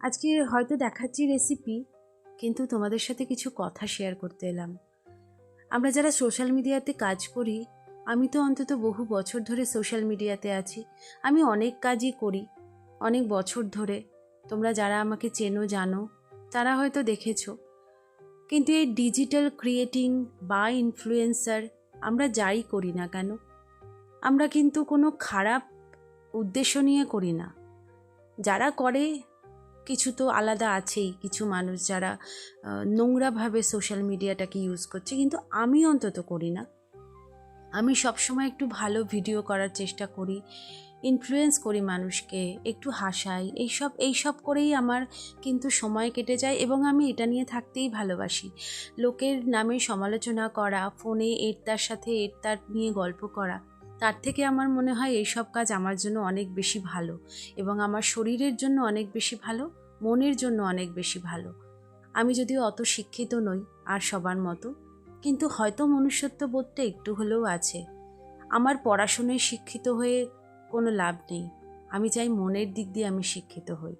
আজকে হয়তো দেখাচ্ছি রেসিপি, কিন্তু তোমাদের সাথে কিছু কথা শেয়ার করতে এলাম। আমরা যারা সোশ্যাল মিডিয়াতে কাজ করি, আমি তো অন্তত বহু বছর ধরে সোশ্যাল মিডিয়াতে আছি। আমি অনেক কাজই করি অনেক বছর ধরে। তোমরা যারা আমাকে চেনো জানো, তারা হয়তো দেখেছো। কিন্তু এই ডিজিটাল ক্রিয়েটিং বা ইনফ্লুয়েন্সার আমরা যাই করি না কেন, আমরা কিন্তু কোনো খারাপ উদ্দেশ্য নিয়ে করি না। যারা করে, কিছু তো আলাদা আছেই, কিছু মানুষ যারা নোংরাভাবে সোশ্যাল মিডিয়াটাকে ইউজ করছে, কিন্তু আমি অন্তত করি না। আমি সবসময় একটু ভালো ভিডিও করার চেষ্টা করি, ইনফ্লুয়েন্স করি মানুষকে, একটু হাসাই, এইসব করেই আমার কিন্তু সময় কেটে যায়। এবং আমি এটা নিয়ে থাকতেই ভালোবাসি। লোকের নামে সমালোচনা করা, ফোনে এর তার সাথে এর তার নিয়ে গল্প করা, তার থেকে আমার মনে হয় এইসব কাজ আমার জন্য অনেক বেশি ভালো, এবং আমার শরীরের জন্য অনেক বেশি ভালো, মনের জন্য অনেক বেশি ভালো। আমি যদিও অত শিক্ষিত নই আর সবার মতো, কিন্তু হয়তো মনুষ্যত্ব বোধটা একটু হলেও আছে। আমার পড়াশোনায় শিক্ষিত হয়ে কোনো লাভ নেই, আমি চাই মনের দিক দিয়ে আমি শিক্ষিত হই।